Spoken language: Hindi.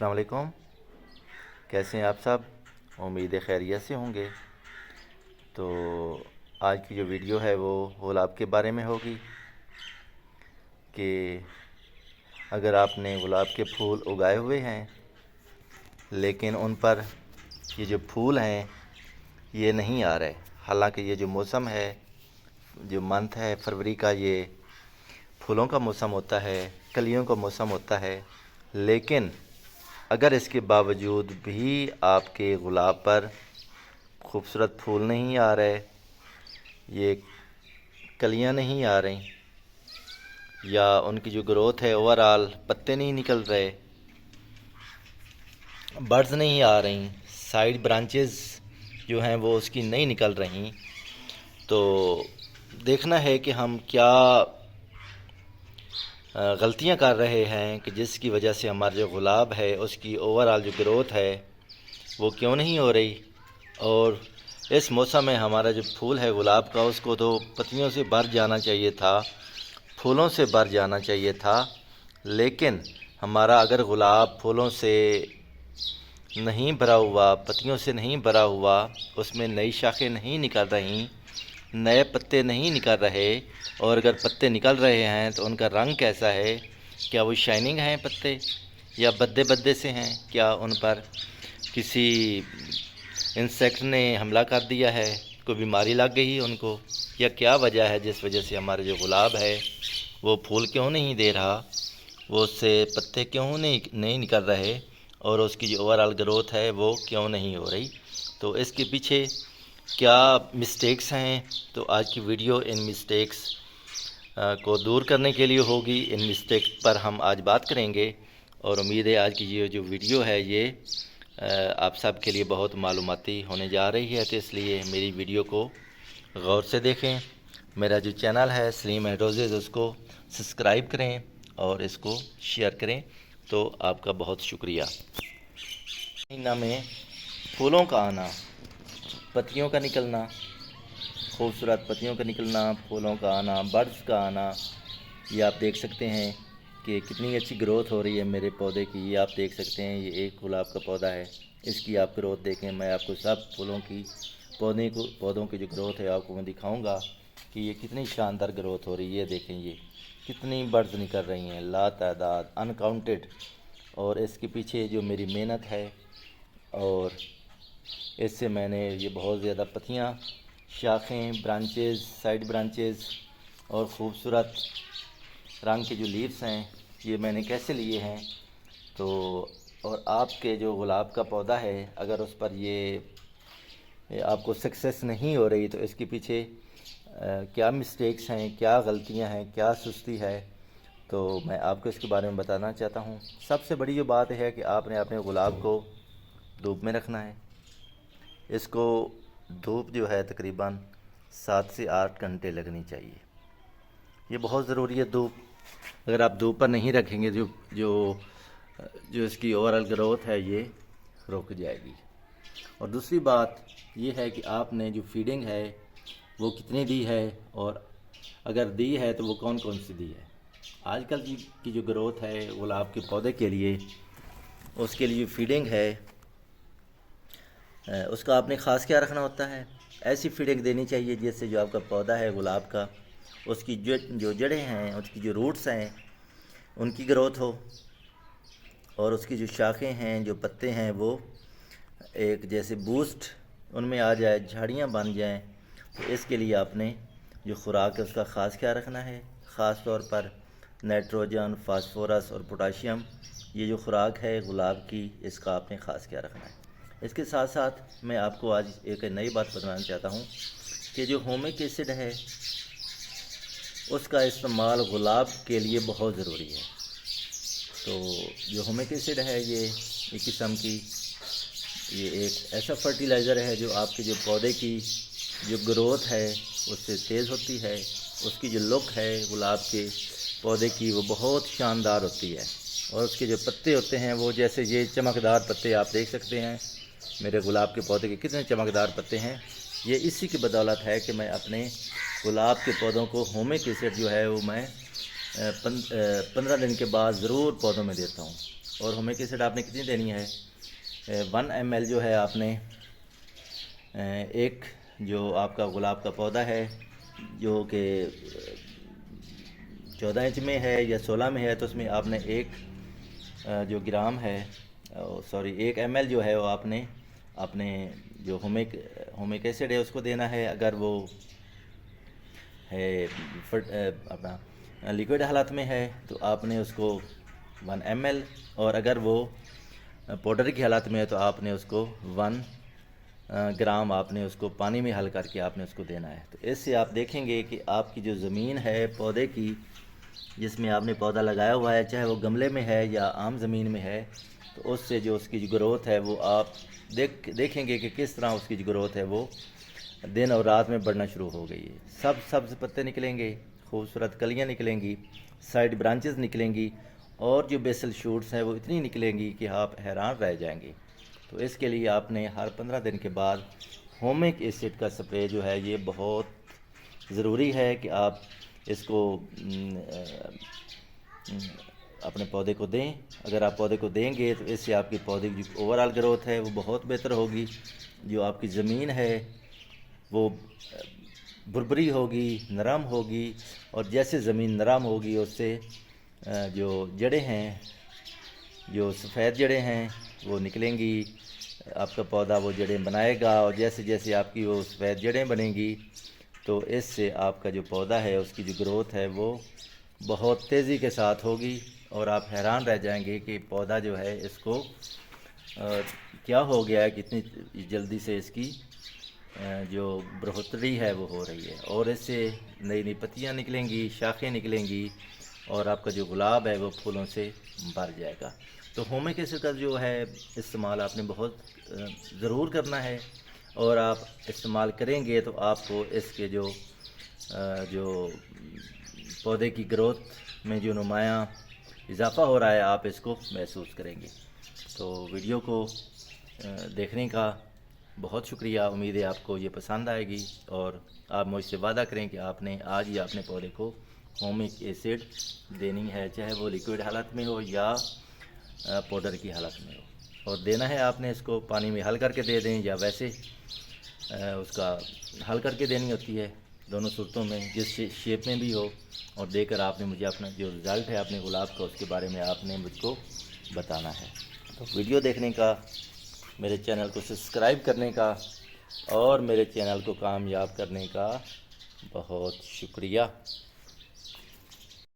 अस्सलाम वालेकुम। कैसे हैं आप सब? उम्मीद है खैरियत से होंगे। तो आज की जो वीडियो है वो गुलाब के बारे में होगी कि अगर आपने गुलाब के फूल उगाए हुए हैं लेकिन उन पर ये जो फूल हैं ये नहीं आ रहे, हालांकि ये जो मौसम है, जो मंथ है फरवरी का, ये फूलों का मौसम होता है, कलियों का मौसम होता है, लेकिन अगर इसके बावजूद भी आपके गुलाब पर खूबसूरत फूल नहीं आ रहे, ये कलियां नहीं आ रही, या उनकी जो ग्रोथ है ओवरऑल पत्ते नहीं निकल रहे, बड्स नहीं आ रही, साइड ब्रांचेस जो हैं वो उसकी नहीं निकल रही, तो देखना है कि हम क्या गलतियां कर रहे हैं कि जिसकी वजह से हमारा जो गुलाब है उसकी ओवरऑल जो ग्रोथ है वो क्यों नहीं हो रही। और इस मौसम में हमारा जो फूल है गुलाब का उसको तो पत्तियों से भर जाना चाहिए था, फूलों से भर जाना चाहिए था, लेकिन हमारा अगर गुलाब फूलों से नहीं भरा हुआ, पत्तियों से नहीं भरा हुआ, उसमें नई शाखें नहीं निकल रही, नए पत्ते नहीं निकल रहे, और अगर पत्ते निकल रहे हैं तो उनका रंग कैसा है, क्या वो शाइनिंग हैं पत्ते या बद्दे बद्दे से हैं, क्या उन पर किसी इंसेक्ट ने हमला कर दिया है, कोई बीमारी लग गई है उनको, या क्या वजह है जिस वजह से हमारा जो गुलाब है वो फूल क्यों नहीं दे रहा, वो उससे पत्ते क्यों नहीं निकल रहे, और उसकी जो ओवरऑल ग्रोथ है वो क्यों नहीं हो रही। तो इसके पीछे क्या मिस्टेक्स हैं, तो आज की वीडियो इन मिस्टेक्स को दूर करने के लिए होगी। इन मिस्टेक पर हम आज बात करेंगे, और उम्मीद है आज की ये जो वीडियो है ये आप सब के लिए बहुत मालूमाती होने जा रही है, तो इसलिए मेरी वीडियो को गौर से देखें। मेरा जो चैनल है सलीम एंड रोज़ेज़, उसको सब्सक्राइब करें और इसको शेयर करें, तो आपका बहुत शुक्रिया। महीना में फूलों का आना, पत्तियों का निकलना, खूबसूरत पत्तियों का निकलना, फूलों का आना, बर्ड्स का आना, ये आप देख सकते हैं कि कितनी अच्छी ग्रोथ हो रही है मेरे पौधे की। ये आप देख सकते हैं, ये एक गुलाब का पौधा है, इसकी आप ग्रोथ देखें। मैं आपको सब फूलों की पौधों की जो ग्रोथ है आपको मैं दिखाऊंगा कि ये कितनी शानदार ग्रोथ हो रही है। ये देखें, ये कितनी बर्ड्स निकल रही हैं, लातादाद, अनकाउंटेड, और इसके पीछे जो मेरी मेहनत है, और इससे मैंने ये बहुत ज़्यादा पत्तियाँ, शाखें, ब्रांचेस, साइड ब्रांचेस और ख़ूबसूरत रंग के जो लीव्स हैं ये मैंने कैसे लिए हैं। तो और आपके जो गुलाब का पौधा है अगर उस पर ये आपको सक्सेस नहीं हो रही, तो इसके पीछे क्या मिस्टेक्स हैं, क्या गलतियां हैं, क्या सुस्ती है, तो मैं आपको इसके बारे में बताना चाहता हूं। सबसे बड़ी जो बात है कि आपने अपने गुलाब को धूप में रखना है। इसको धूप जो है तकरीबन 7 से 8 घंटे लगनी चाहिए, ये बहुत ज़रूरी है धूप। अगर आप धूप पर नहीं रखेंगे जो जो जो इसकी ओवरऑल ग्रोथ है ये रुक जाएगी। और दूसरी बात ये है कि आपने जो फीडिंग है वो कितनी दी है, और अगर दी है तो वो कौन कौन सी दी है। आजकल की जो ग्रोथ है गुलाब के पौधे के लिए, उसके लिए जो फीडिंग है उसका आपने ख़ास क्या रखना होता है। ऐसी फीडिंग देनी चाहिए जिससे जो आपका पौधा है गुलाब का, उसकी जो जड़ें हैं, उसकी जो रूट्स हैं, उनकी ग्रोथ हो, और उसकी जो शाखें हैं, जो पत्ते हैं, वो एक जैसे बूस्ट उनमें आ जाए, झाड़ियाँ बन जाएं। तो इसके लिए आपने जो खुराक है उसका ख़ास ख्याल रखना है। ख़ास तौर पर नाइट्रोजन, फास्फोरस और पोटाशियम, ये जो खुराक है गुलाब की, इसका आपने ख़ास ख्याल रखना है। इसके साथ साथ मैं आपको आज एक नई बात बताना चाहता हूँ कि जो होमिक एसिड है उसका इस्तेमाल गुलाब के लिए बहुत ज़रूरी है। तो जो होमिक एसिड है ये एक किस्म की, ये एक ऐसा फर्टिलाइज़र है जो आपके जो पौधे की जो ग्रोथ है उससे तेज़ होती है। उसकी जो लुक है गुलाब के पौधे की वो बहुत शानदार होती है, और उसके जो पत्ते होते हैं वो जैसे ये चमकदार पत्ते आप देख सकते हैं। मेरे गुलाब के पौधे के कितने चमकदार पत्ते हैं, ये इसी की बदौलत है कि मैं अपने गुलाब के पौधों को होमिक एसिड जो है वो मैं 15 दिन के बाद ज़रूर पौधों में देता हूँ। और ह्यूमिक एसिड आपने कितनी देनी है, 1 ml जो है आपने एक जो आपका गुलाब का पौधा है जो कि 14 इंच में है या 16 में है, तो उसमें आपने एक जो ग्राम है, सॉरी 1 ml जो है वो आपने अपने जो ह्यूमिक एसिड है उसको देना है। अगर वो है अपना लिक्विड हालत में है तो आपने उसको 1 ml, और अगर वो पाउडर की हालत में है तो आपने उसको 1 ग्राम आपने उसको पानी में हल करके आपने उसको देना है। तो इससे आप देखेंगे कि आपकी जो ज़मीन है पौधे की, जिसमें आपने पौधा लगाया हुआ है, चाहे वो गमले में है या आम ज़मीन में है, तो उससे जो उसकी जो ग्रोथ है वो आप देखेंगे कि किस तरह उसकी जो ग्रोथ है वो दिन और रात में बढ़ना शुरू हो गई है। सब सब्ज़ पत्ते निकलेंगे, खूबसूरत कलियाँ निकलेंगी, साइड ब्रांचेस निकलेंगी, और जो बेसल शूट्स हैं वो इतनी निकलेंगी कि आप हैरान रह जाएंगे। तो इसके लिए आपने हर 15 दिन के बाद ह्यूमिक एसिड का स्प्रे जो है ये बहुत ज़रूरी है कि आप इसको अपने पौधे को दें। अगर आप पौधे को देंगे तो इससे आपकी पौधे की जो ओवरऑल ग्रोथ है वो बहुत बेहतर होगी। जो आपकी ज़मीन है वो भुरभुरी होगी, नरम होगी, और जैसे ज़मीन नरम होगी उससे जो जड़ें हैं, जो सफ़ेद जड़ें हैं वो निकलेंगी, आपका पौधा वो जड़ें बनाएगा, और जैसे जैसे आपकी वो सफ़ेद जड़ें बनेंगी तो इससे आपका जो पौधा है उसकी जो ग्रोथ है वो बहुत तेज़ी के साथ होगी, और आप हैरान रह जाएंगे कि पौधा जो है इसको क्या हो गया है, कितनी जल्दी से इसकी जो बढ़ोतरी है वो हो रही है, और इससे नई नई पत्तियाँ निकलेंगी, शाखें निकलेंगी, और आपका जो गुलाब है वो फूलों से भर जाएगा। तो ह्यूमिक एसिड का जो है इस्तेमाल आपने बहुत ज़रूर करना है, और आप इस्तेमाल करेंगे तो आपको इसके जो पौधे की ग्रोथ में जो नुमायाँ इजाफ़ा हो रहा है आप इसको महसूस करेंगे। तो वीडियो को देखने का बहुत शुक्रिया। उम्मीद है आपको ये पसंद आएगी, और आप मुझसे वादा करें कि आपने आज ही अपने पौधे को ह्यूमिक एसिड देनी है, चाहे वो लिक्विड हालत में हो या पाउडर की हालत में हो, और देना है आपने इसको पानी में हल करके दे दें या वैसे उसका हल करके देनी होती है, दोनों सूरतों में जिस शेप में भी हो, और देकर आपने मुझे अपना जो रिज़ल्ट है अपने गुलाब का उसके बारे में आपने मुझको बताना है। तो वीडियो देखने का, मेरे चैनल को सब्सक्राइब करने का, और मेरे चैनल को कामयाब करने का बहुत शुक्रिया।